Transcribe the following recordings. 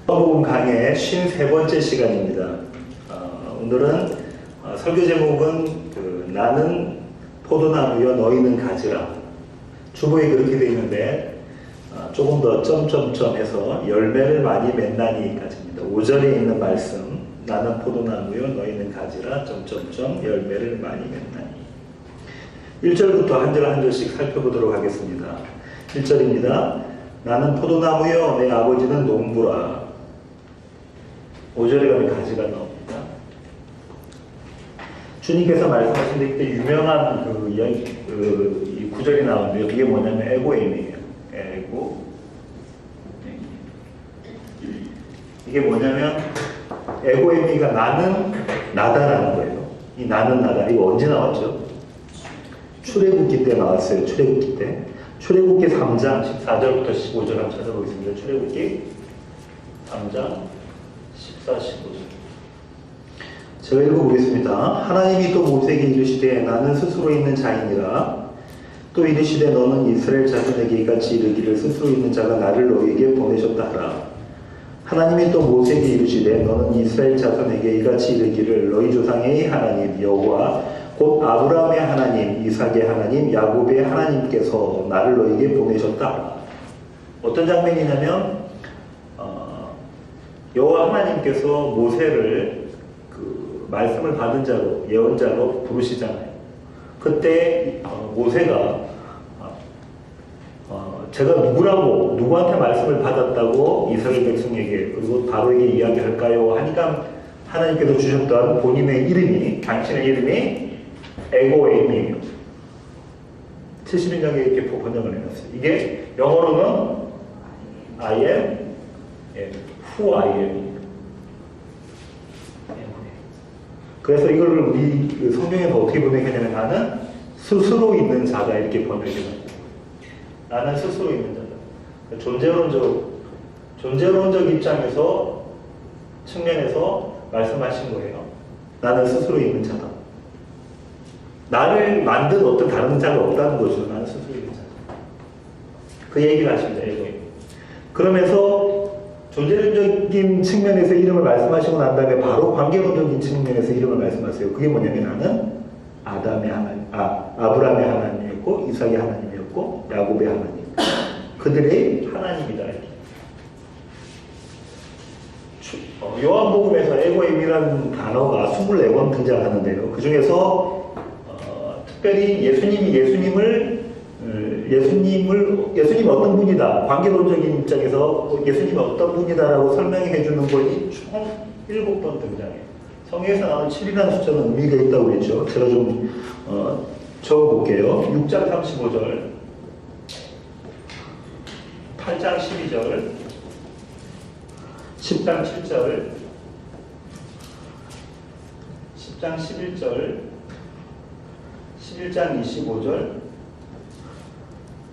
복음 강의 53번째 시간입니다. 오늘은 설교 제목은 나는 포도나무여 너희는 가지라. 주보에 그렇게 되어 있는데 조금 더 점점점 해서 열매를 많이 맺나니까지입니다. 5절에 있는 말씀 나는 포도나무여 너희는 가지라 점점점 열매를 많이 맺나니. 1절부터 한 절 한 절씩 살펴보도록 하겠습니다. 1절입니다. 나는 포도나무여 내 아버지는 농부라. 5절에 가면 가지가 나옵니다. 주님께서 말씀하신 데 이때 유명한 이 구절이 나오는데요. 그게 뭐냐면 에고임이에요. 에고. 이게 뭐냐면 에고임이가 나는 나다라는 거예요. 이 나는 나다. 이거 언제 나왔죠? 출애굽기 때 나왔어요. 출애굽기 때. 출애굽기 3장 14절부터 15절 한번 찾아보겠습니다. 출애굽기 3장 14, 15절. 제가 읽어보겠습니다. 하나님이 또 모세에게 이르시되 나는 스스로 있는 자이니라. 또 이르시되 너는 이스라엘 자손에게 이같이 이르기를 스스로 있는 자가 나를 너희에게 보내셨다 하라. 하나님이 또 모세에게 이르시되 너는 이스라엘 자손에게 이같이 이르기를 너희 조상의 하나님 여호와 곧 아브라함의 하나님, 이삭의 하나님, 야곱의 하나님께서 나를 너희에게 보내셨다. 어떤 장면이냐면 여호와 하나님께서 모세를 말씀을 받은 자로, 예언자로 부르시잖아요. 그때 모세가 제가 누구한테 말씀을 받았다고 이스라엘 백성에게 그리고 바로에게 이야기할까요? 하니까 하나님께서 주셨던 본인의 이름이, 당신의 이름이 에고에임이에요. 70인장에 이렇게 번역을 해놨어요. 이게 영어로는 I am, who I am. 그래서 이걸 우리 성경에서 어떻게 번역했냐면 나는 스스로 있는 자다 이렇게 번역해놨어요. 나는 스스로 있는 자다. 존재론적 입장에서 측면에서 말씀하신 거예요. 나는 스스로 있는 자다. 나를 만든 어떤 다른 자가 없다는 거죠. 나는 스스로 있는 자다. 그 얘기를 하십니다. 그러면서 존재론적인 측면에서 이름을 말씀하시고 난 다음에 바로 관계론적인 측면에서 이름을 말씀하세요. 그게 뭐냐면 나는 아브라함의 하나님이었고 이삭의 하나님이었고 야곱의 하나님. 그들의 하나님이다. 요한복음에서 에고임이라는 단어가 24번 등장하는데요. 그 중에서 특별히 예수님이 어떤 분이다. 관계론적인 입장에서 예수님이 어떤 분이다라고 설명해 주는 것이 총 7번 등장해요. 성경에서 나오는 7이라는 숫자는 의미가 있다고 그랬죠. 제가 좀 적어볼게요. 6장 35절, 8장 12절, 10장 7절, 10장 11절, 11장 25절,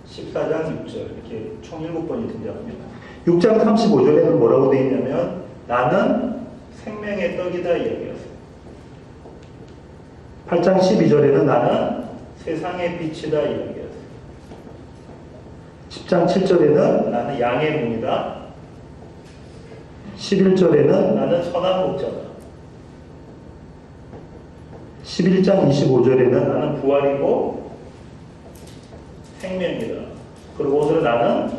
14장 6절 이렇게 총 7번이 등장합니다. 6장 35절에는 뭐라고 되어 있냐면 나는 생명의 떡이다 이야기였어요. 8장 12절에는 나는 세상의 빛이다 이야기였어요. 10장 7절에는 나는 양의 눈이다. 11절에는 나는 선한 목자다. 11장 25절에는 나는 부활이고 생명이다. 그리고 오늘은 나는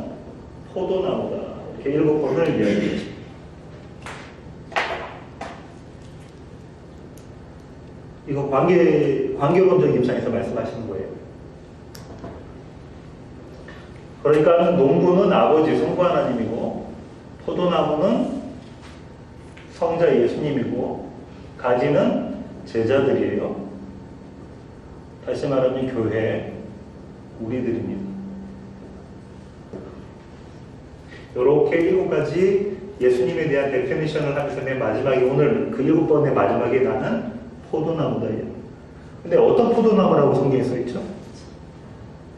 포도나무다. 이렇게 7번을 이야기했습니다. 이거 관계론적 입장에서 말씀하시는 거예요. 그러니까 농부는 아버지 성부 하나님이고 포도나무는 성자 예수님이고 가지는 제자들이에요. 다시 말하면 교회, 우리들입니다. 이렇게 7가지 예수님에 대한 데피니션을 하면서 맨 마지막에 오늘 그 7번의 마지막에 나는 포도나무다. 근데 어떤 포도나무라고 성경에 써있죠?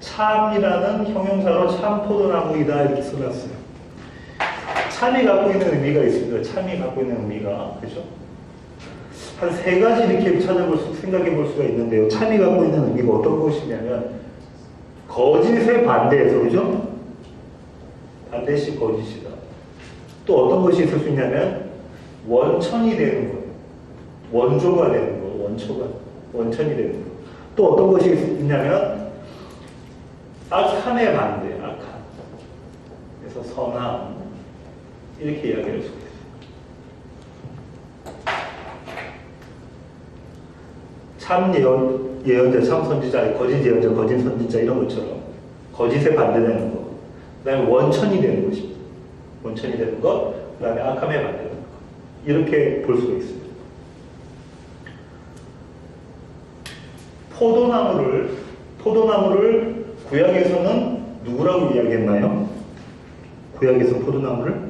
참이라는 형용사로 참 포도나무이다 이렇게 써놨어요. 참이 갖고 있는 의미가 있습니다. 참이 갖고 있는 의미가, 그죠? 한 3가지 이렇게 생각해 볼 수가 있는데요. 참이 갖고 있는 의미가 어떤 것이냐면 거짓의 반대에서, 그죠? 반드시 거짓이다. 또 어떤 것이 있을 수 있냐면 원천이 되는 거예요. 원조가 되는 거, 원천이 되는 거. 또 어떤 것이 있냐면 악함의 반대, 악함. 그래서 선함 이렇게 이야기할 수가 있어요. 참 예언자, 참 선지자, 거짓 예언자, 거짓 선지자 이런 것처럼 거짓에 반대되는 것, 그 다음에 원천이 되는 것입니다. 원천이 되는 것, 그 다음에 악함에 반대되는 것. 이렇게 볼 수가 있어요. 포도나무를 구약에서는 누구라고 이야기했나요? 구약에서 포도나무를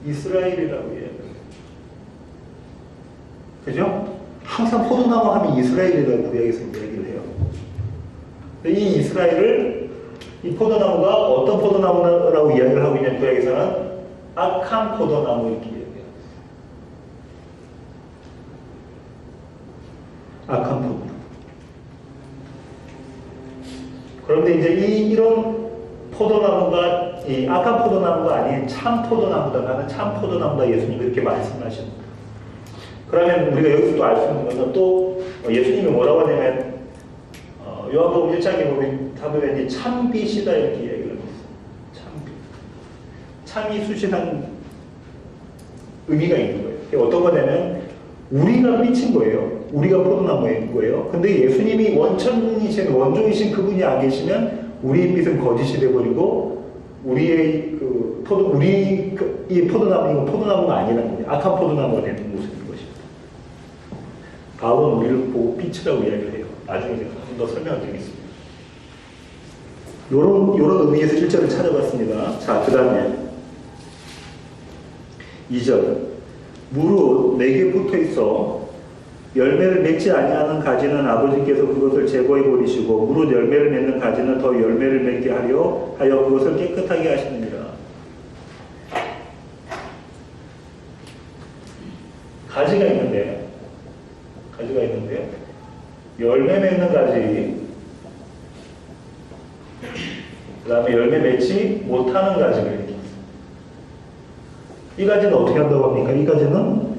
이스라엘이라고 이야기해요. 그죠? 항상 포도나무 하면 이스라엘이라고 구약에서 이야기를 해요. 이 이스라엘을, 이 포도나무가 어떤 포도나무라고 이야기를 하고 있냐면 구약에서는 악한 포도나무 이렇게 이야기해요. 악한 포도나무. 그런데 이제 이런 포도나무가 이 악한 포도나무가 아닌 참 포도나무다. 나는 참 포도나무다. 예수님이 그렇게 말씀하십니다. 그러면 우리가 여기서 또 알 수 있는 것은 또 예수님이 뭐라고 하냐면 요한복음 1장에 보면 사도행전이 참빛이다 이렇게 얘기를 하고 있어요. 참빛. 참이 수신한 의미가 있는 거예요. 어떤 거냐면 우리가 빛인 거예요. 우리가 포도나무인 거예요. 근데 예수님이 원천이신 원조이신 그분이 안 계시면 우리의 빛은 거짓이 되어버리고 우리의 이 포도나무는 포도나무가 아니라는 거예요. 악한 포도나무가 되는 모습인 것입니다. 바울은 우리를 보고 빛이라고 이야기를 해요. 나중에 제가 좀 더 설명을 드리겠습니다. 요런 의미에서 1절을 찾아봤습니다. 자, 그 다음에 2절. 무릇 내게 붙어 있어 열매를 맺지 아니하는 가지는 아버지께서 그것을 제거해 버리시고 무릇 열매를 맺는 가지는 더 열매를 맺게 하여 그것을 깨끗하게 하시느니라. 가지가 있는데 열매 맺는 가지, 그 다음에 열매 맺지 못하는 가지가 이렇게 있어요. 이 가지는 어떻게 한다고 합니까? 이 가지는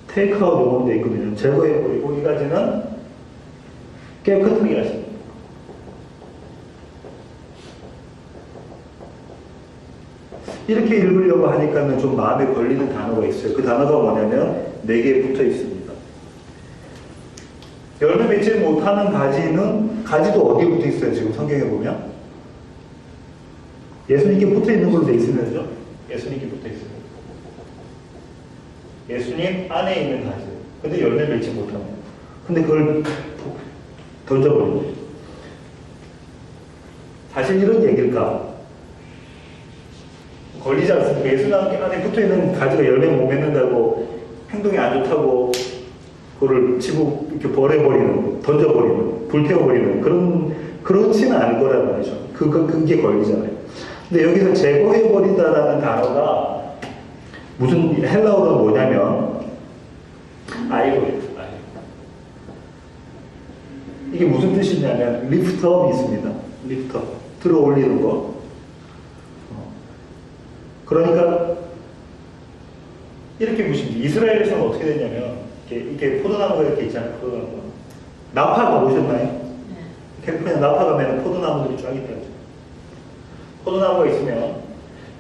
테이크아웃 용어로 되어 있거든요. 제거해버리고 이 가지는 깨끗하게 하십니다. 이렇게 읽으려고 하니까는 좀 마음에 걸리는 단어가 있어요. 그 단어가 뭐냐면 내게 붙어 있습니다. 열매 맺지 못하는 가지도 어디에 붙어 있어요? 지금 성경에 보면 예수님께 붙어 있는 걸로 되어 있으면요. 예수님께 붙어 있어요. 예수님 안에 있는 가지. 근데 열매 맺지 못합니다. 근데 그걸 던져버린 거예요. 사실 이런 얘기일까? 걸리지 않습니까? 예수님 안에 붙어 있는 가지가 열매 못 맺는다고 행동이 안 좋다고 그거를 치고 이렇게 버려버리는, 던져버리는, 불태워버리는 그렇지는 않을 거라는 말이죠. 그게 걸리잖아요. 근데 여기서 제거해버리다라는 단어가 무슨 헬라어로 뭐냐면 아이로예요. 이게 무슨 뜻이냐면 리프트업이 있습니다. 리프트업. 들어 올리는 거. 그러니까 이렇게 보시면 이스라엘에서는 어떻게 되냐면 이렇게 포도나무가 이렇게 있잖아요. 포도나무가. 나파 가보셨나요? 캘리포니아 나파 가면 포도나무들이 쫙 있다고. 포도나무가 있으면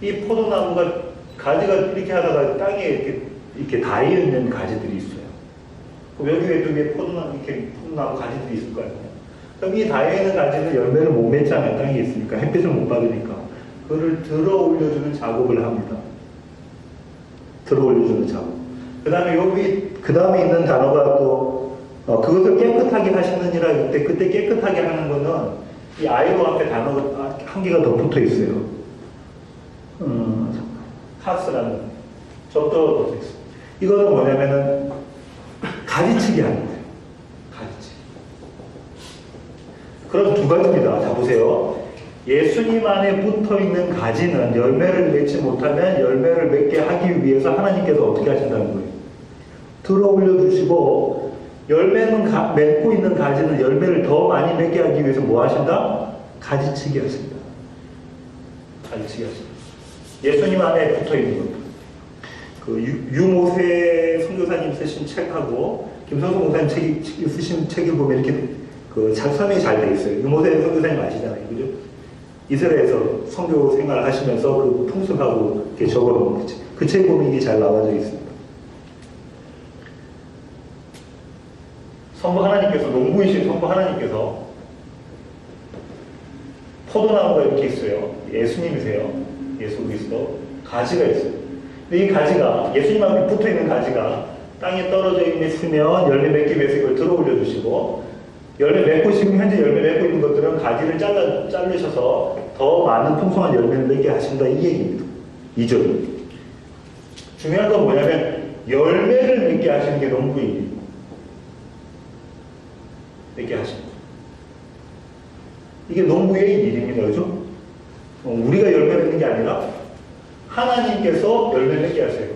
이 포도나무가 가지가 이렇게 하다가 땅에 이렇게 닿아 있는 가지들이 있어요. 그럼 여기 위에 포도나무 가지들이 있을 거 아니에요. 그럼 이 닿아 있는 가지는 열매를 못 맺잖아요. 땅에 있으니까 햇빛을 못 받으니까 그거를 들어 올려주는 작업을 합니다. 들어 올려주는 작업. 그 다음에 있는 단어가 또 그것을 깨끗하게 하시느니라. 그때 깨끗하게 하는 거는 이 아이로 앞에 단어가 한 개가 더 붙어 있어요. 카스라는 접도가 붙어 있어요. 이거는 뭐냐면은 가지치기 하는 거예요. 가지치기. 그럼 두 가지입니다. 자, 보세요. 예수님 안에 붙어 있는 가지는 열매를 맺지 못하면 열매를 맺게 하기 위해서 하나님께서 어떻게 하신다는 거예요? 들어 올려주시고, 열매는 맺고 있는 가지는 열매를 더 많이 맺게 하기 위해서 뭐 하신다? 가지치기 하신다. 가지치기 하시고 예수님 안에 붙어 있는 것들. 그 유모세 선교사님 쓰신 책하고 김성수 목사님 책이 쓰신 책을 보면 이렇게 그 설명이 잘 돼 있어요. 유모세 선교사님 아시잖아요, 그죠? 이스라엘에서 선교 생활을 하시면서 그 풍습하고 이렇게 적어놓은 그 책 보면 이게 잘 나와져 있습니다. 성부 하나님께서, 농부이신 성부 하나님께서 포도나무가 이렇게 있어요. 예수님이세요. 예수 그리스도. 가지가 있어요. 근데 이 가지가, 예수님 앞에 붙어 있는 가지가 땅에 떨어져 있으면 열매 맺기 위해서 이걸 들어 올려주시고, 열매 맺고, 지금 현재 열매 맺고 있는 것들은 가지를 자르셔서 더 많은 풍성한 열매를 맺게 하신다, 이 얘기입니다. 2절. 중요한 건 뭐냐면, 열매를 맺게 하시는 게 농부입니다. 맺게 하십니다. 이게 농부의 일입니다. 그죠? 우리가 열매 맺는 게 아니라 하나님께서 열매 맺게 하세요.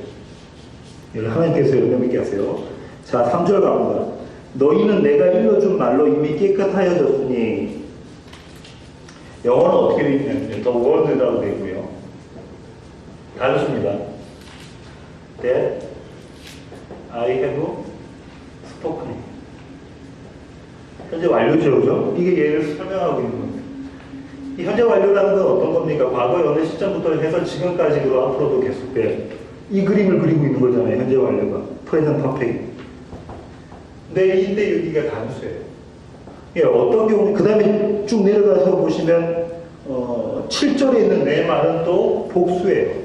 하나님께서 열매 맺게 하세요. 자, 3절 갑니다. 너희는 내가 일러준 말로 이미 깨끗하여졌으니, 영어는 어떻게 되어 있냐면 The Word라고 되어 있고요. 단수입니다. That I have spoken. 현재 완료죠, 그죠? 이게 얘를 설명하고 있는 겁니다. 이 현재 완료라는 건 어떤 겁니까? 과거의 어느 시점부터 해서 지금까지로 앞으로도 계속돼요. 이 그림을 그리고 있는 거잖아요, 현재 완료가. Present Perfect. 근데 이때 여기가 단수예요. 예, 어떤 경우, 그 다음에 쭉 내려가서 보시면, 7절에 있는 내 말은 또 복수예요.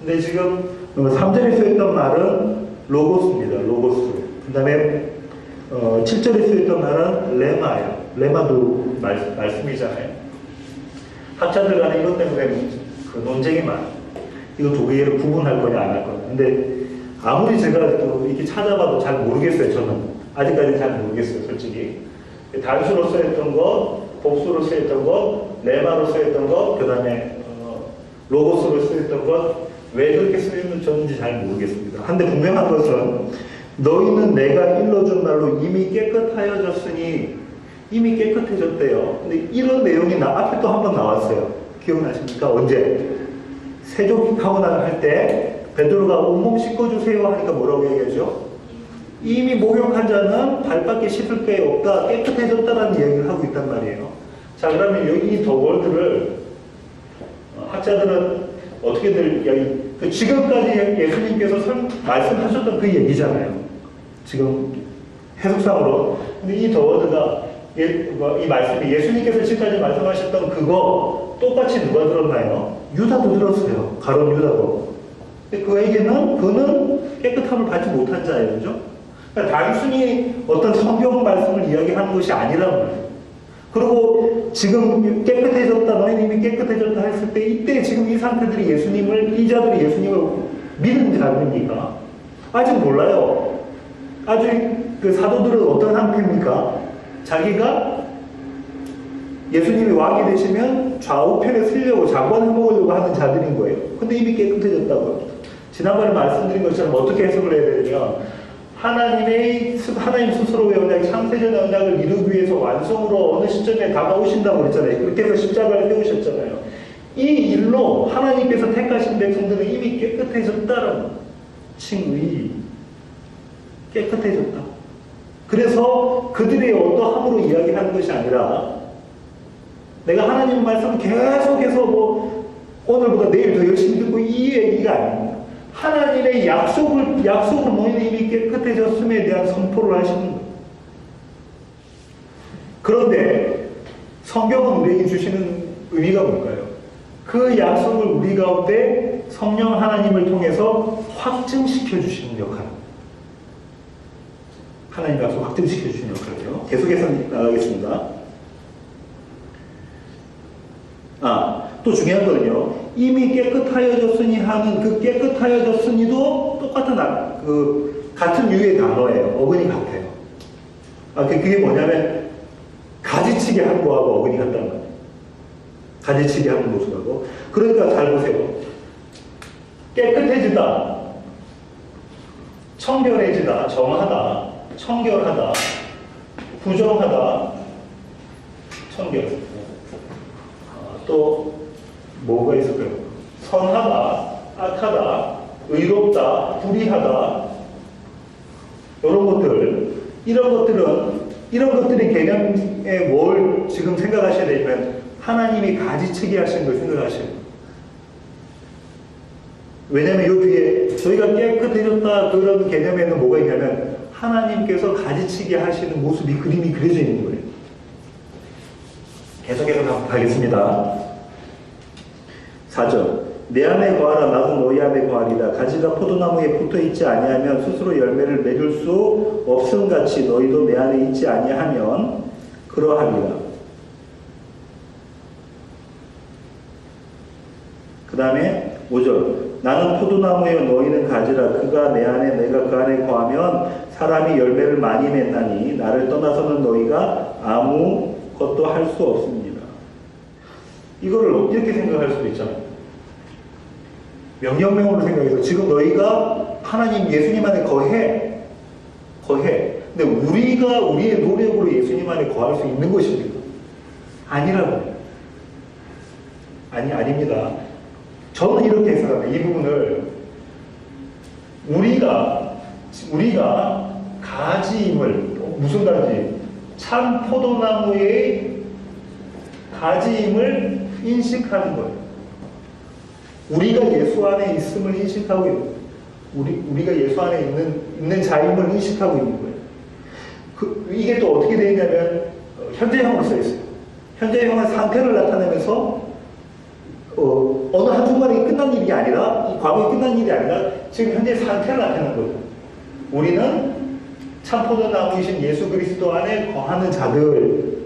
근데 지금 3절에 쓰였던 말은 로고스입니다, 로고스. 그 다음에 7절에 쓰였던 말은 레마예요. 레마도 말씀이잖아요. 학자들 간에 이것 때문에 그 논쟁이 많아요. 이거 두 개를 구분할 거냐 안 할 거냐. 근데 아무리 제가 이렇게 찾아봐도 잘 모르겠어요. 저는 아직까지는 잘 모르겠어요, 솔직히. 단수로 쓰였던 것, 복수로 쓰였던 것, 레마로 쓰였던 것, 그 다음에 로고스로 쓰였던 것, 왜 그렇게 쓰였는지 잘 모르겠습니다. 한데 분명한 것은 너희는 내가 일러준 말로 이미 깨끗하여졌으니, 이미 깨끗해졌대요. 근데 이런 내용이 앞에 또 한 번 나왔어요. 기억나십니까? 언제? 세족하고 할 때 베드로가 온몸 씻어주세요 하니까 뭐라고 얘기하죠? 이미 목욕한 자는 발밖에 씻을 게 없다, 깨끗해졌다라는 이야기를 하고 있단 말이에요. 자, 그러면 여기 더 월드를 학자들은 어떻게들 지금까지 예수님께서 말씀하셨던 그 얘기잖아요. 지금 해석상으로. 근데 이 더 월드가 이 말씀이 예수님께서 지금까지 말씀하셨던 그거 똑같이 누가 들었나요? 유다도 들었어요. 가룟 유다도. 근데 그는 깨끗함을 받지 못한 자예요. 그죠? 그러니까 단순히 어떤 성경 말씀을 이야기하는 것이 아니란 말이에요. 그리고 지금 깨끗해졌다, 너희는 이미 깨끗해졌다 했을 때, 이때 지금 이 상태들이 이 자들이 예수님을 믿은 자입니까? 아직 몰라요. 아직 그 사도들은 어떤 상태입니까? 자기가 예수님이 왕이 되시면 좌우편에 쓰려고 장관을 먹으려고 하는 자들인 거예요. 근데 이미 깨끗해졌다고 합니다. 지난번에 말씀드린 것처럼 어떻게 해석을 해야 되냐면, 하나님 스스로의 언약, 창세전 언약을 이루기 위해서 완성으로 어느 시점에 다가오신다고 그랬잖아요. 그렇게 해서 십자가를 세우셨잖아요. 이 일로 하나님께서 택하신 백성들은 이미 깨끗해졌다는 칭의. 깨끗해졌다. 그래서 그들의 어떠함으로 이야기하는 것이 아니라, 내가 하나님 말씀을 계속해서 오늘보다 내일 더 열심히 듣고 이 얘기가 아닙니다. 하나님의 약속을 너희는 이미 깨끗해졌음에 대한 선포를 하시는 거예요. 그런데 성경은 우리에게 주시는 의미가 뭘까요? 그 약속을 우리 가운데 성령 하나님을 통해서 확증시켜 주시는 역할. 하나님 약속 확증시켜 주시는 역할이에요. 계속해서 나가겠습니다. 또 중요한 거는요, 이미 깨끗하여졌으니 하는 그 깨끗하여졌으니도 똑같은 같은 유의 단어예요. 어근이 같아요. 그게 뭐냐면 가지치기 하는 거하고 어근이 같다는 거예요. 가지치기 하는 모습하고. 그러니까 잘 보세요. 깨끗해지다, 청결해지다, 정하다, 청결하다, 부정하다, 청결. 또 뭐가 있을까요? 선하다, 악하다, 의롭다, 불의하다, 이런 것들의 개념에 뭘 지금 생각하셔야 되냐면 하나님이 가지치기 하신 걸 생각하셔야 돼요. 왜냐면 요 뒤에 저희가 깨끗해졌다 그런 개념에는 뭐가 있냐면 하나님께서 가지치기 하시는 모습이 그림이 그려져 있는 거예요. 계속해서 가겠습니다. 4절 내 안에 거하라 나도 너희 안에 거하리라. 가지가 포도나무에 붙어있지 아니하면 스스로 열매를 맺을 수 없음같이 너희도 내 안에 있지 아니하면 그러하리라. 그 다음에 5절 나는 포도나무여 너희는 가지라. 그가 내 안에 내가 그 안에 거하면 사람이 열매를 많이 맺나니 나를 떠나서는 너희가 아무것도 할 수 없습니다. 이거를 이렇게 생각할 수도 있잖아요. 명령명으로 생각해서 지금 너희가 하나님 예수님 안에 거해. 근데 우리가 우리의 노력으로 예수님 안에 거할 수 있는 것입니까? 아니라고요. 아닙니다. 저는 이렇게 해석합니다. 이 부분을 우리가 가지임을 무슨 가지? 참 포도나무의 가지임을 인식하는 거예요. 우리가 예수 안에 있음을 인식하고 있는 거예요. 우리가 예수 안에 있는 자임을 인식하고 있는 거예요. 이게 또 어떻게 되냐면 현재형으로 써 있어요. 현재형은 상태를 나타내면서 어느 한순간에 끝난 일이 아니라 과거에 끝난 일이 아니라 지금 현재 상태를 나타내는 거예요. 우리는 참 포도나무이신 예수 그리스도 안에 거하는 자들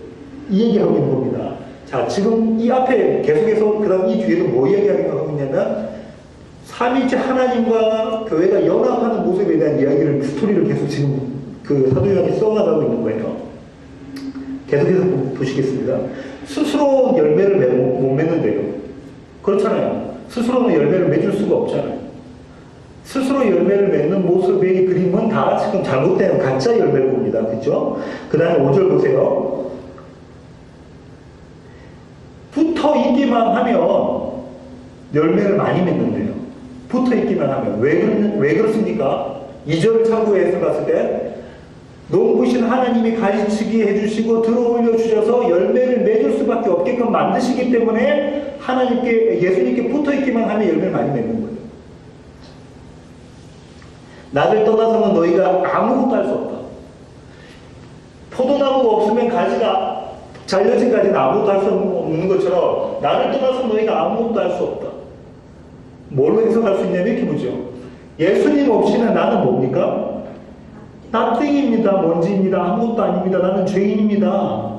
이 얘기하고 있는 겁니다. 자, 지금 이 앞에 계속해서 그 다음 이 뒤에도 뭐 이야기하고 있냐면 삼위일체 하나님과 교회가 연합하는 모습에 대한 이야기를 스토리를 계속 지금 그 사도 요한이 써나가고 있는 거예요. 계속해서 보시겠습니다. 스스로 열매를 못 맺는데요. 그렇잖아요. 스스로는 열매를 맺을 수가 없잖아요. 스스로 열매를 맺는 모습의 그림은 다 지금 잘못된 가짜 열매를 봅니다. 그죠? 그 다음에 5절 보세요. 붙어 있기만 하면 열매를 많이 맺는데요. 붙어 있기만 하면. 왜 그렇습니까? 2절 참고해서 봤을 때 농부신 하나님이 가지치기 해주시고 들어올려 주셔서 열매를 맺을 수밖에 없게끔 만드시기 때문에 하나님께 예수님께 붙어있기만 하면 열매를 많이 맺는 거예요. 나를 떠나서는 너희가 아무것도 할 수 없다. 포도나무가 없으면 가지가 잘려진 가지는 아무것도 할 수 없는 것처럼 나를 떠나서 너희가 아무것도 할 수 없다. 뭘로 해석할 수 있냐면 이렇게 보죠. 예수님 없이는 나는 뭡니까? nothing입니다. 먼지입니다. 아무것도 아닙니다. 나는 죄인입니다.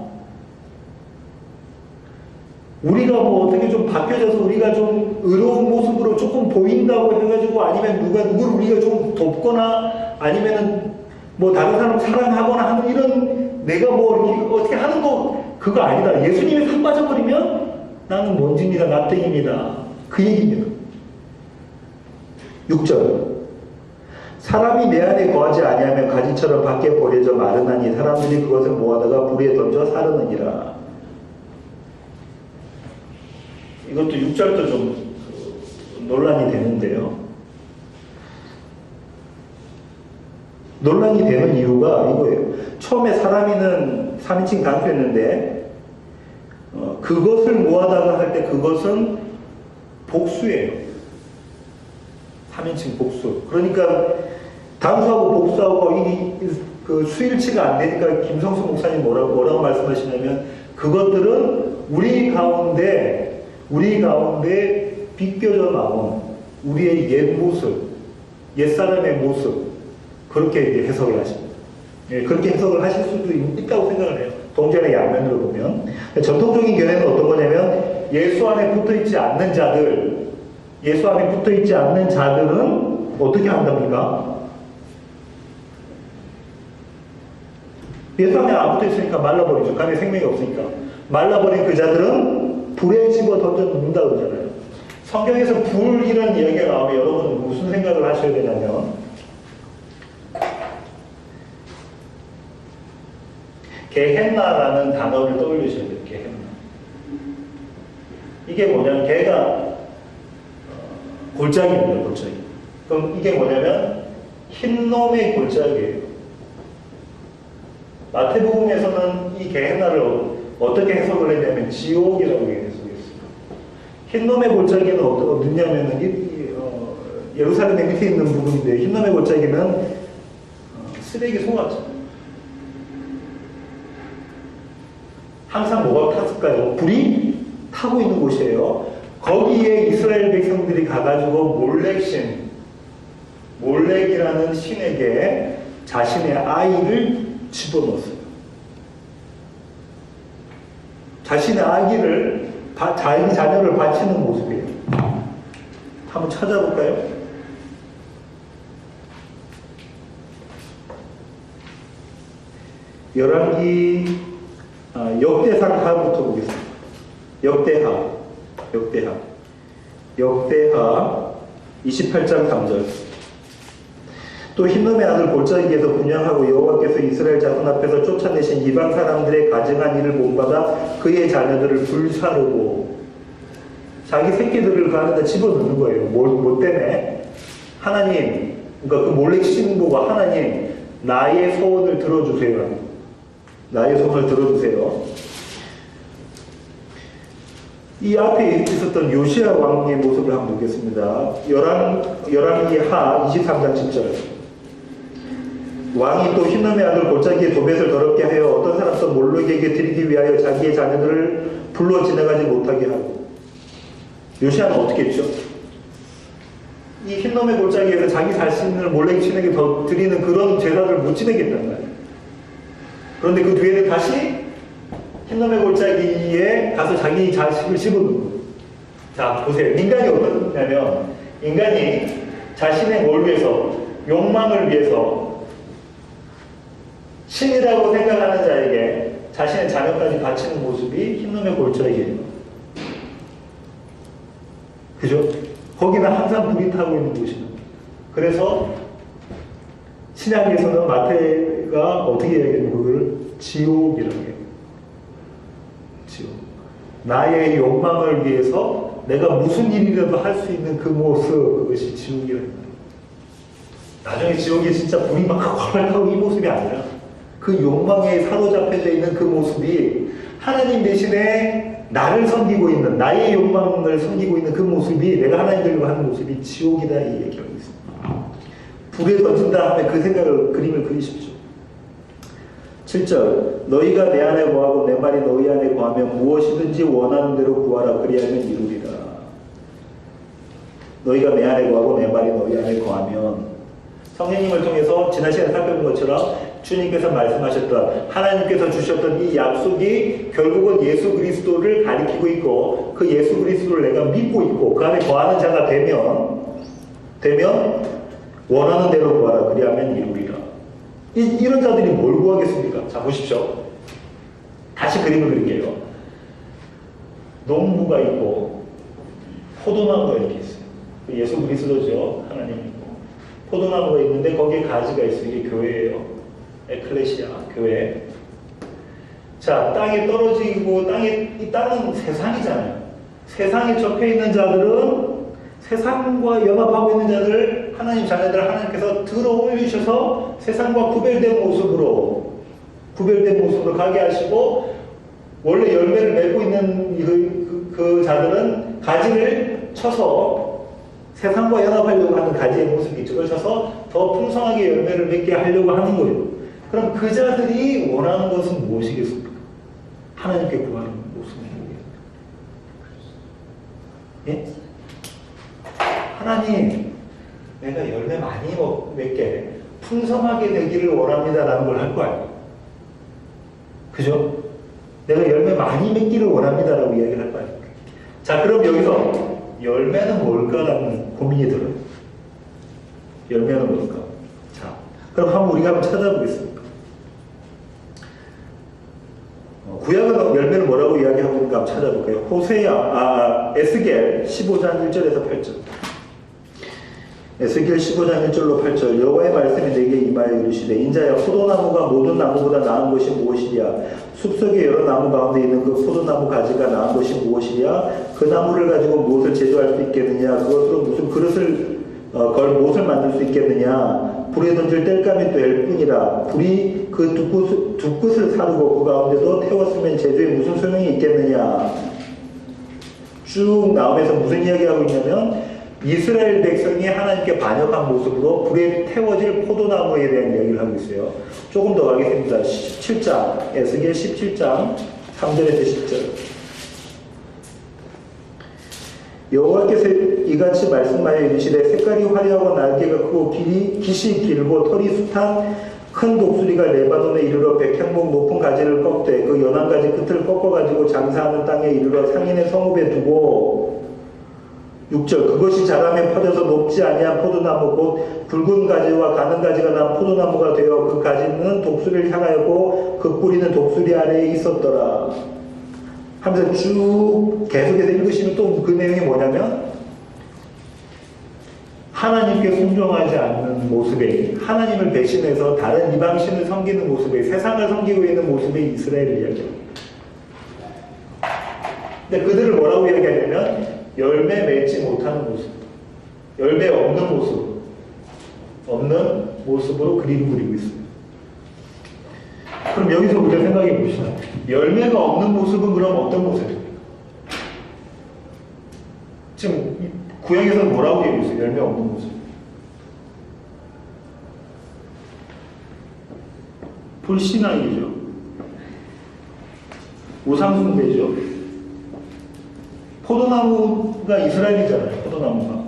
우리가 뭐 어떻게 좀 바뀌어져서 우리가 좀 의로운 모습으로 조금 보인다고 해가지고 아니면 누구를 우리가 좀 돕거나 아니면은 뭐 다른 사람 사랑하거나 하는 이런 내가 뭐 이렇게 어떻게 하는 거 그거 아니다. 예수님이 싹 빠져버리면 나는 먼지입니다. nothing입니다. 그 얘기입니다. 6절 사람이 내 안에 거하지 아니하면 가지처럼 밖에 버려져 마르나니 사람들이 그것을 모아다가 불에 던져 사르느니라. 이것도 6절도 좀 논란이 되는데요. 논란이 되는 이유가 이거예요. 처음에 사람이는 3인칭 단수였는데 그것을 모아다가 할 때 그것은 복수예요. 3인칭 복수. 그러니까 단수하고 복수하고 그 수일치가 안 되니까 김성수 목사님 뭐라고 말씀하시냐면 그것들은 우리 가운데 비껴져 나온 우리의 옛 모습, 옛사람의 모습 그렇게 해석을 하십니다. 예, 그렇게 해석을 하실 수도 있다고 생각을 해요. 동전의 양면으로 보면 전통적인 견해는 어떤 거냐면 예수 안에 붙어있지 않는 자들은 어떻게 한답니까? 예수 안에 안 붙어있으니까 말라버리죠. 간에 생명이 없으니까. 말라버린 그 자들은 불에 집어 던져 놓는다 그러잖아요. 성경에서 불이라는 이야기가 나오면 여러분은 무슨 생각을 하셔야 되냐면 게헨나라는 단어를 떠올리셔야 돼요. 게헨나. 이게 뭐냐면 개가 골짜기입니다. 골짜기. 그럼 이게 뭐냐면 흰놈의 골짜기예요. 마태복음에서는 이 게헤나를 어떻게 해석을 했냐면 지옥이라고 해석했어요. 흰놈의 골짜기는 어디냐면 예루살렘 밑에 있는 부분인데 흰놈의 골짜기는 쓰레기 소같죠. 항상 뭐가 탔을까요? 불이 타고 있는 곳이에요. 거기에 이스라엘 백성들이 가가지고 몰렉이라는 신에게 자신의 아이를 집어넣었어요. 자신의 아기를, 자기 자녀를 바치는 모습이에요. 한번 찾아볼까요? 열왕기 역대상 하부터 보겠습니다. 역대하 28장 3절. 또 흰놈의 아들 골짜기에서 분양하고 여호와께서 이스라엘 자손 앞에서 쫓아내신 이방 사람들의 가증한 일을 본받아 그의 자녀들을 불사르고 자기 새끼들을 그 안에다 집어넣는 거예요. 뭐 때문에? 하나님, 그러니까 그 몰렉 신 보고 하나님 나의 소원을 들어주세요. 나의 소원을 들어주세요. 이 앞에 있었던 요시야 왕의 모습을 한번 보겠습니다. 열왕기 하 23장 10절. 왕이 또 흰놈의 아들 골짜기에 도벳을 더럽게 하여 어떤 사람도 몰록에게 드리기 위하여 자기의 자녀들을 불러 지나가지 못하게 하고. 요시야는 어떻게 했죠? 이 흰놈의 골짜기에서 자기 자신을 몰렉 신에게 더 드리는 그런 제사를 못 지내겠다는 거예요. 그런데 그 뒤에는 다시 흰놈의 골짜기에 가서 자기 자식을 집어넣는 거예요. 자, 보세요. 인간이 어떻냐면, 인간이 자신의 뭘 위해서, 욕망을 위해서, 신이라고 생각하는 자에게 자신의 자녀까지 바치는 모습이 흰놈의 골짜기예요. 그죠? 거기는 항상 불이 타고 있는 곳이에요. 그래서, 신약에서는 마태가 어떻게 얘기하냐면, 그걸 지옥이라고 해요. 나의 욕망을 위해서 내가 무슨 일이라도 할 수 있는 그 모습, 그것이 지옥이라는 거예요. 나중에 지옥이 진짜 불이 막 활활하고 이 모습이 아니라 그 욕망에 사로잡혀져 있는 그 모습이 하나님 대신에 나를 섬기고 있는, 나의 욕망을 섬기고 있는 그 모습이, 내가 하나님 되려고 하는 모습이 지옥이다, 이 얘기하고 있습니다. 불에 던진다 하면 그 생각을, 그림을 그리십시오. 7절. 너희가 내 안에 거하고 내 말이 너희 안에 거하면 무엇이든지 원하는 대로 구하라, 그리하면 이루리라. 너희가 내 안에 거하고 내 말이 너희 안에 거하면, 성령님을 통해서 지난 시간에 살펴본 것처럼 주님께서 말씀하셨던, 하나님께서 주셨던 이 약속이 결국은 예수 그리스도를 가리키고 있고, 그 예수 그리스도를 내가 믿고 있고 그 안에 거하는 자가 되면 원하는 대로 구하라, 그리하면 이루리라. 이런 자들이 뭘 구하겠습니까? 자, 보십시오. 다시 그림을 그릴게요. 농부가 있고 포도나무가 이렇게 있어요. 예수 그리스도죠. 하나님 있고 포도나무가 있는데 거기에 가지가 있어요. 이게 교회예요. 에클레시아, 교회. 자, 땅에 떨어지고 이 땅은 세상이잖아요. 세상에 접해 있는 자들은, 세상과 연합하고 있는 자들, 하나님 자녀들을 하나님께서 들어 올리셔서 세상과 구별된 모습으로 가게 하시고, 원래 열매를 맺고 있는 그 자들은 가지를 쳐서 세상과 연합하려고 하는 가지의 모습이 있죠. 그걸 쳐서 더 풍성하게 열매를 맺게 하려고 하는 거예요. 그럼 그 자들이 원하는 것은 무엇이겠습니까? 하나님께 구하는 모습이겠습니까? 예? 하나님, 내가 열매 많이 맺게, 풍성하게 되기를 원합니다라는 걸 할 거 아니에요. 그죠? 내가 열매 많이 맺기를 원합니다라고 이야기를 할 거 아니에요. 자, 그럼 여기서 열매는 뭘까라는 고민이 들어요. 열매는 뭘까? 자, 그럼 우리가 한번 찾아보겠습니다. 구약은 열매는 뭐라고 이야기하고 있는가 한번 찾아볼까요? 에스겔 15장 1절에서 8절. 에스겔 15장 1절로 8절 여호와의 말씀이 내게 임하여 이르시되 인자야 포도나무가 모든 나무보다 나은 것이 무엇이랴 숲속의 여러 나무 가운데 있는 그 포도나무 가지가 나은 것이 무엇이랴 그 나무를 가지고 무엇을 제조할 수 있겠느냐 그것으로 무슨 그릇을 못을 만들 수 있겠느냐 불에 던질 땔감이 될 뿐이라 불이 그 두 끝을 사르고 그 가운데도 태웠으면 제조에 무슨 소용이 있겠느냐 쭉 나오면서 무슨 이야기하고 있냐면 이스라엘 백성이 하나님께 반역한 모습으로 불에 태워질 포도나무에 대한 이야기를 하고 있어요. 조금 더 가겠습니다. 17장 에스겔 17장 3절에서 10절 여호와께서 이같이 말씀하여 이르시되 색깔이 화려하고 날개가 크고 깃이 길고 털이 숱한 큰 독수리가 레바논에 이르러 백향목 높은 가지를 꺾되 그 연한 가지 끝을 꺾어가지고 장사하는 땅에 이르러 상인의 성읍에 두고 6절 그것이 자라매 퍼져서 높지 아니한 포도나무 곧 붉은 가지와 가는 가지가 난 포도나무가 되어 그 가지는 독수리를 향하였고 그 뿌리는 독수리 아래에 있었더라 하면서 쭉 계속해서 읽으시면 또 그 내용이 뭐냐면 하나님께 순종하지 않는 모습에 하나님을 배신해서 다른 이방신을 섬기는 모습에 세상을 섬기고 있는 모습에 이스라엘을 이야기합니다. 근데 그들을 뭐라고 이야기하냐면 열매 맺지 못하는 모습, 열매 없는 모습으로 그림을 그리고 있습니다. 그럼 여기서 우리가 생각해 봅시다. 열매가 없는 모습은 그럼 어떤 모습입니까? 지금 구약에서는 뭐라고 얘기하고 있어요? 열매 없는 모습. 불신앙이죠. 우상숭배죠. 포도나무가 이스라엘이잖아요. 포도나무가.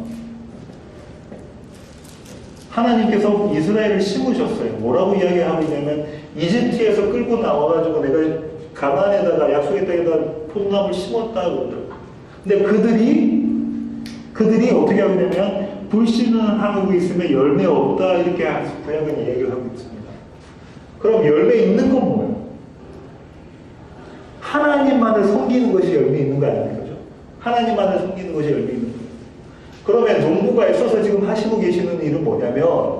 하나님께서 이스라엘을 심으셨어요. 뭐라고 이야기하고 있냐면 이집트에서 끌고 나와가지고 내가 가나안에다가 약속의 땅에다 포도나무를 심었다 그러더라고요. 근데 그들이 어떻게 하고 있냐면 불신을 하고 있으면 열매 없다 이렇게 구약은 이야기를 하고 있습니다. 그럼 열매 있는 건 뭐예요? 하나님만을 섬기는 것이 열매 있는 거 아닙니까? 하나님만을 섬기는 것이 열매 있는 거예요. 그러면 농부가 있어서 지금 하시고 계시는 일은 뭐냐면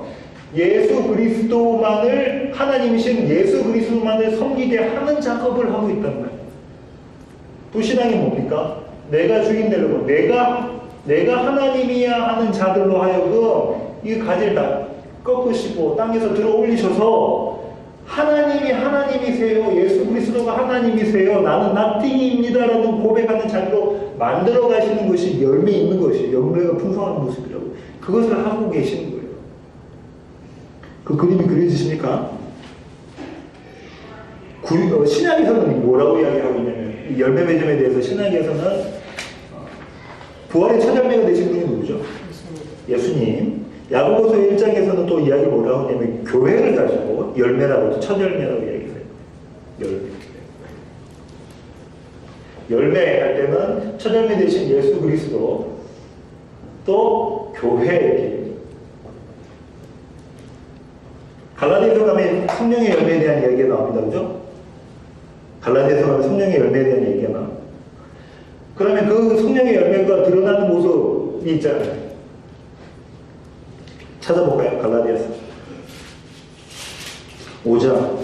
예수 그리스도만을 하나님이신 예수 그리스도만을 섬기게 하는 작업을 하고 있단 말이에요. 불신앙이 뭡니까? 내가 주인 되려고 내가 하나님이야 하는 자들로 하여금 이 가지를 다 꺾으시고 땅에서 들어 올리셔서 하나님이 하나님이세요. 예수 그리스도가 하나님이세요. 나는 nothing입니다라는 고백하는 자리로 만들어 가시는 것이 열매 있는 것이에요. 열매가 풍성한 모습이라고. 그것을 하고 계시는 거예요. 그 그림이 그려지십니까? 신약에서는 뭐라고 이야기하고 있냐면 이 열매 맺음에 대해서 신약에서는 부활의 첫 열매가 되신 분이 누구죠? 예수님. 야고보서 1장에서는 또 이야기 뭐라고 하냐면 교회를 가지고 열매라고 첫 열매라고 이야기해요. 열매 할 때는 첫 열매 되신 예수 그리스도 또 교회 갈라디아서 가면 성령의 열매에 대한 이야기가 나옵니다. 그죠? 갈라디아서 가면 성령의 열매에 대한 얘기가 나옵니다. 그러면 그 성령의 열매가 드러나는 모습이 있잖아요. 찾아볼까요? 갈라디아서 5장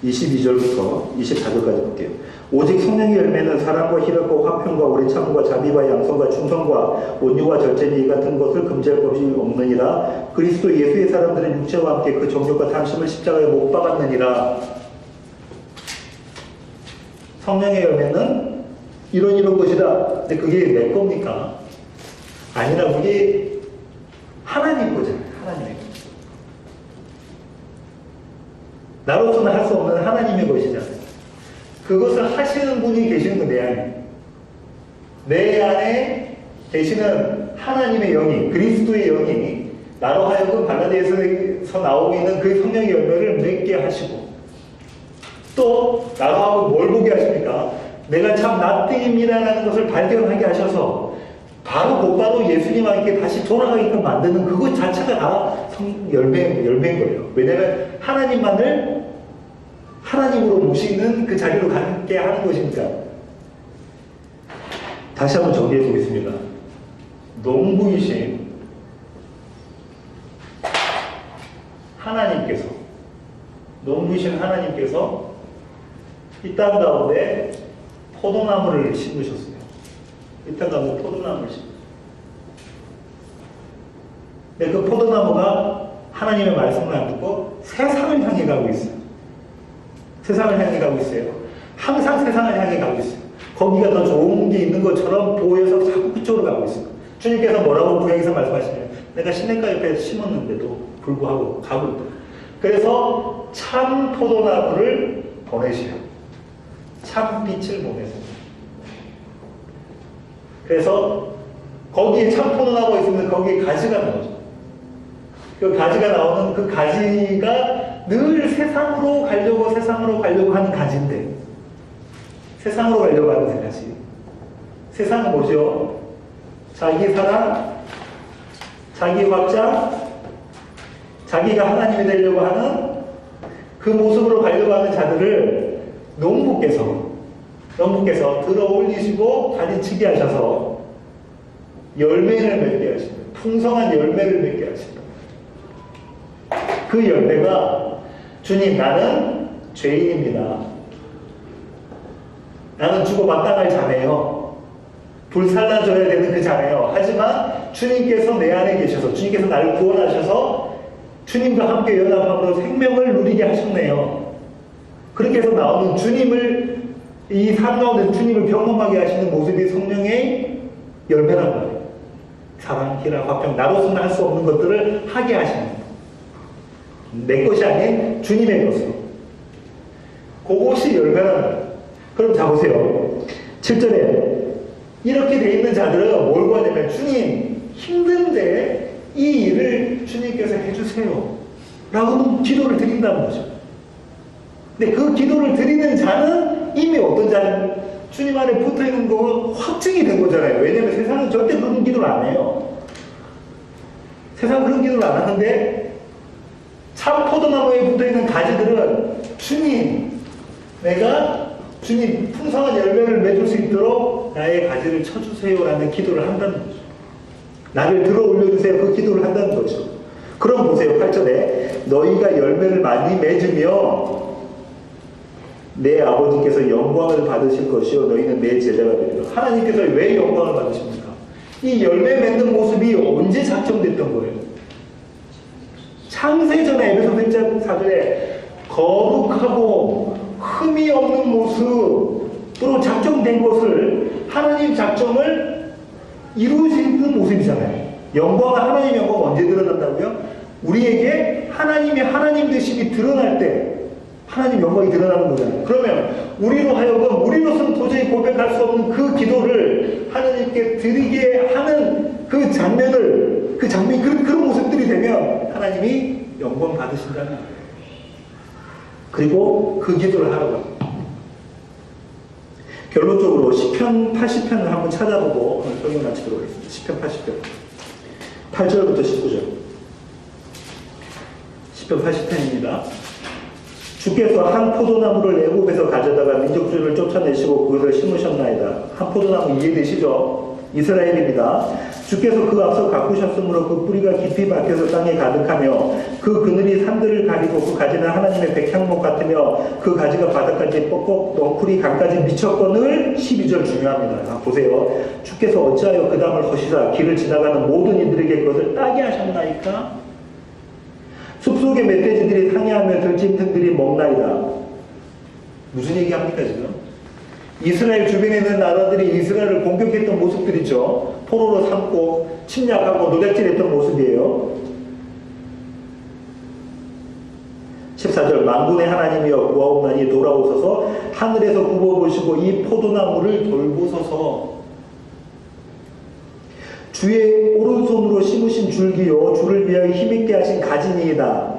22절부터 24절까지 볼게요. 오직 성령의 열매는 사랑과 희락과 화평과 오래 참음과 자비와 양선과 충성과 온유와 절제니 이 같은 것을 금지할 것이 없느니라. 그리스도 예수의 사람들은 육체와 함께 그 정욕과 탐심을 십자가에 못 박았느니라. 성령의 열매는 이런 것이다. 근데 그게 내 겁니까? 아니라 그게 하나님 거잖아요. 하나님의 것. 나로서는 할 수 없는 하나님의 것이잖아요. 그것을 하시는 분이 계시는 건 내 안에. 내 안에 계시는 하나님의 영이, 그리스도의 영이 나로 하여금 갈라디아서에서 나오고 있는 그 성령의 열매를 맺게 하시고 또 나로 하여금 뭘 보게 하십니까? 내가 참 nothing입니다라는 것을 발견하게 하셔서 바로 곧바로 예수님과 함께 다시 돌아가게끔 만드는 그것 자체가 다 열매인 거예요. 왜냐하면 하나님만을 하나님으로 모시는 그 자리로 가게 하는 것이니까. 다시 한번 정리해 보겠습니다. 농부이신 하나님께서, 농부이신 하나님께서 이 땅 가운데 포도나무를 심으셨어요. 이 땅 가운데 포도나무를 심으셨어요. 근데 그 포도나무가 하나님의 말씀을 안 듣고 세상을 향해 가고 있어요. 세상을 향해 가고 있어요. 항상 세상을 향해 가고 있어요. 거기가 더 좋은 게 있는 것처럼 보여서 자꾸 그쪽으로 가고 있어요. 주님께서 뭐라고 구약에서 말씀하시냐면 내가 시냇가 옆에 심었는데도 불구하고 가고 있다. 그래서 참 포도나무를 보내시오. 참 빛을 보내세요. 그래서 거기에 참 포도나무가 있으면 거기에 가지가 나오죠. 그 가지가 나오는 그 가지가 늘 세상으로 가려고 하는 가지인데, 세상으로 가려고 하는 가지. 세상은 뭐죠? 자기 사랑, 자기 확장, 자기가 하나님이 되려고 하는 그 모습으로 가려고 하는 자들을 농부께서 들어 올리시고 다리치게 하셔서 열매를 맺게 하십니다. 풍성한 열매를 맺게 하십니다. 그 열매가 주님 나는 죄인입니다. 나는 죽어 마땅할 자네요. 불살라줘야 되는 그 자네요. 하지만 주님께서 내 안에 계셔서 주님께서 나를 구원하셔서 주님과 함께 연합함으로 생명을 누리게 하셨네요. 그렇게 해서 나오는 주님을 이 삶 가운데 주님을 경험하게 하시는 모습이 성령의 열매란 말이에요. 사랑, 희락, 화평, 나로서는 할 수 없는 것들을 하게 하시는 거예요. 내 것이 아닌 주님의 것으로. 그것이 열매란 말이에요. 그럼 자 보세요. 7절에 이렇게 돼 있는 자들은 뭘 구하냐면 주님 힘든데 이 일을 주님께서 해주세요 라고 기도를 드린다는 거죠. 근데 그 기도를 드리는 자는 이미 어떤 자는 주님 안에 붙어있는 거 확증이 된 거잖아요. 왜냐면 세상은 절대 그런 기도를 안 해요. 세상은 그런 기도를 안 하는데 참 포도나무에 붙어있는 가지들은 주님 내가 주님 풍성한 열매를 맺을 수 있도록 나의 가지를 쳐주세요라는 기도를 한다는 거죠. 나를 들어 올려주세요. 그 기도를 한다는 거죠. 그럼 보세요. 8절에 너희가 열매를 많이 맺으며 내 아버지께서 영광을 받으실 것이요 너희는 내 제자가 되리라. 하나님께서 왜 영광을 받으십니까? 이 열매 맺는 모습이 언제 작정됐던 거예요? 창세전에 에베소서 1장 4절에 거룩하고 흠이 없는 모습으로 작정된 것을 하나님 작정을 이루시는 모습이잖아요. 영광은 하나님 영광 언제 드러난다고요? 우리에게 하나님이 하나님 되심이 드러날 때 하나님 영광이 드러나는 거잖아요. 그러면 우리로 하여금 우리로서는 도저히 고백할 수 없는 그 기도를 하나님께 드리게 하는 그 장면을 그런 모습들이 되면 하나님이 영광 받으신다는 거예요. 그리고 그 기도를 하라고 합니다. 결론적으로 시편 80편을 한번 찾아보고 오늘 설교 마치도록 하겠습니다. 시편 80편 8절부터 19절 시편 80편입니다. 주께서 한 포도나무를 애굽에서 가져다가 민족들을 쫓아내시고 그것을 심으셨나이다. 한 포도나무 이해되시죠? 이스라엘입니다. 주께서 그 앞서 가꾸셨으므로 그 뿌리가 깊이 박혀서 땅에 가득하며 그 그늘이 산들을 가리고 그 가지는 하나님의 백향목 같으며 그 가지가 바닥까지 뻑뻑 넝쿨이 강까지 미쳤거늘. 12절 중요합니다. 보세요. 주께서 어찌하여 그 담을 허시사 길을 지나가는 모든 이들에게 그것을 따게 하셨나이까? 숲속의 멧돼지들이 상해하며 들짐승들이 먹나이다. 무슨 얘기합니까 지금? 이스라엘 주변에 있는 나라들이 이스라엘을 공격했던 모습들이죠. 포로로 삼고 침략하고 노략질했던 모습이에요. 14절 만군의 하나님이여 구하옵나니 돌아오소서 하늘에서 굽어보시고 이 포도나무를 돌보소서. 주의 오른손으로 심으신 줄기요 주를 위하여 힘있게 하신 가지니이다.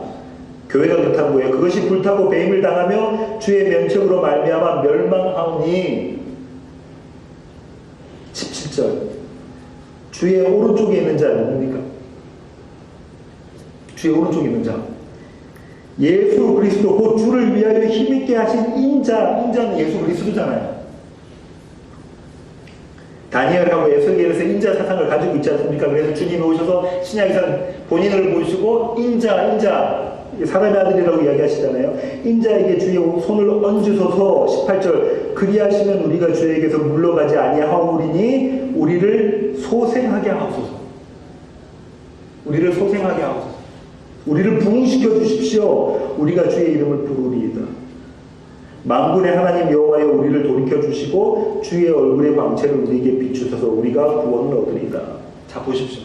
교회가 그렇다는 거예요. 그것이 불타고 배임을 당하며 주의 면책으로 말미암아 멸망하오니. 17절 주의 오른쪽에 있는 자는 누굽니까? 주의 오른쪽에 있는 자 예수 그리스도 곧 주를 위하여 힘있게 하신 인자는 예수 그리스도잖아요. 다니엘하고 에스겔에서 인자 사상을 가지고 있지 않습니까? 그래서 주님이 오셔서 신약에서는 본인을 모시고 인자 사람의 아들이라고 이야기하시잖아요. 인자에게 주의 손을 얹으소서. 18절 그리하시면 우리가 주에게서 물러가지 아니하오리니 우리를 소생하게 하옵소서. 우리를 소생하게 하옵소서. 우리를 부흥시켜 주십시오. 우리가 주의 이름을 부르리이다. 만군의 하나님 여호와여 우리를 돌이켜 주시고 주의 얼굴의 광채를 우리에게 비추셔서 우리가 구원을 얻으리이다. 자 보십시오.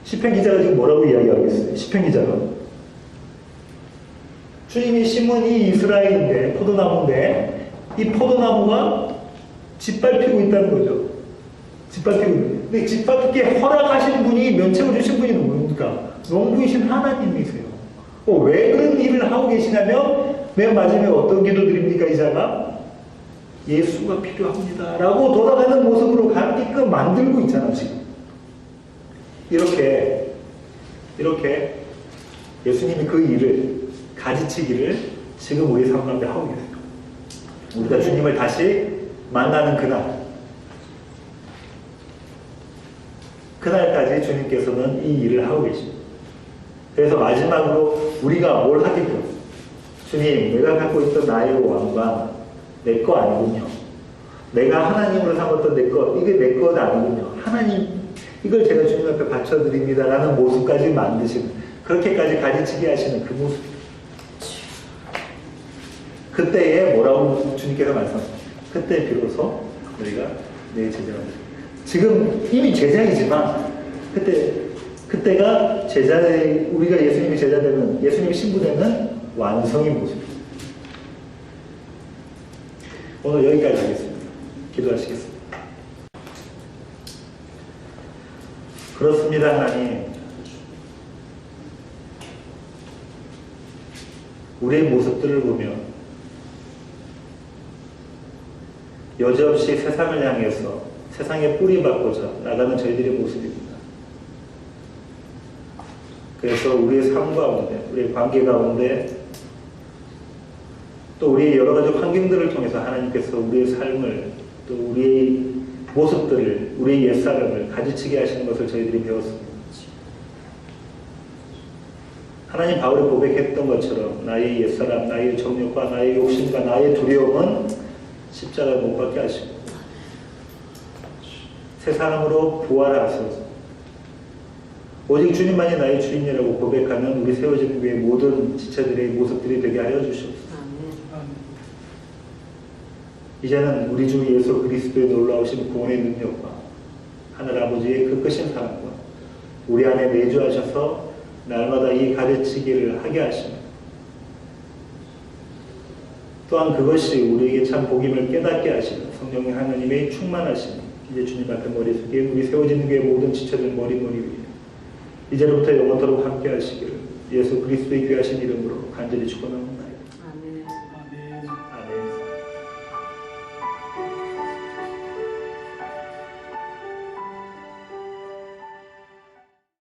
시편 기자가 지금 뭐라고 이야기하겠어요? 시편 기자가 주님이 심은 이 이스라엘인데 포도나무인데 이 포도나무가 짓밟히고 있다는 거죠. 짓밟히고 있는. 근데 짓밟게 허락하신 분이 면책을 주신 분이 누굽니까? 농부이신 하나님이세요. 왜 그런 일을 하고 계시냐면 맨 마지막에 어떤 기도 드립니까? 이자가 예수가 필요합니다 라고 돌아가는 모습으로 가게끔 만들고 있잖아 지금. 이렇게 예수님이 그 일을 가지치기를 지금 우리 삶 가운데 하고 계세요. 우리가 주님을 다시 만나는 그날까지 주님께서는 이 일을 하고 계십니다. 그래서 마지막으로 우리가 뭘 하겠죠? 주님, 내가 갖고 있던 나의 왕관 내 거 아니군요. 내가 하나님으로 삼았던 내 것, 이게 내 것 아니군요. 하나님, 이걸 제가 주님 앞에 바쳐드립니다라는 모습까지 만드시는, 그렇게까지 가지치게 하시는 그 모습. 그때에 뭐라고 주님께서 말씀하셨어요? 그때 비로소 너희가 내 제자가 되리라. 지금 이미 제자이지만 그때가 제자의, 우리가 예수님이 제자되는, 예수님이 신부되는 완성의 모습입니다. 오늘 여기까지 하겠습니다. 기도하시겠습니다. 그렇습니다, 하나님. 우리의 모습들을 보면 여지없이 세상을 향해서 세상에 뿌리 박고자 나가는 저희들의 모습입니다. 그래서 우리의 삶 가운데, 우리의 관계 가운데, 또 우리의 여러 가지 환경들을 통해서 하나님께서 우리의 삶을, 또 우리의 모습들을, 우리의 옛사람을 가지치게 하시는 것을 저희들이 배웠습니다. 하나님 바울이 고백했던 것처럼 나의 옛사람, 나의 정욕과 나의 욕심과 나의 두려움은 십자가에 못 박게 하시고 새 사람으로 부활하셔서 오직 주님만이 나의 주인이라고 고백하는 우리 세워지는 교회의 모든 지체들의 모습들이 되게 하여 주시옵소서. 이제는 우리 주 예수 그리스도의 놀라우신 구원의 능력과 하늘아버지의 그 크신 사랑과 우리 안에 내주하셔서 날마다 이 가르치기를 하게 하시며 또한 그것이 우리에게 참 복임을 깨닫게 하시며 성령 하나님의 충만하심이 이제 주님 앞에 머리 숙여 우리 세워지는 교회의 모든 지체들 머리 위에 이제로부터 영원토록 함께 하시기를 예수 그리스도의 귀하신 이름으로 간절히 축원합니다.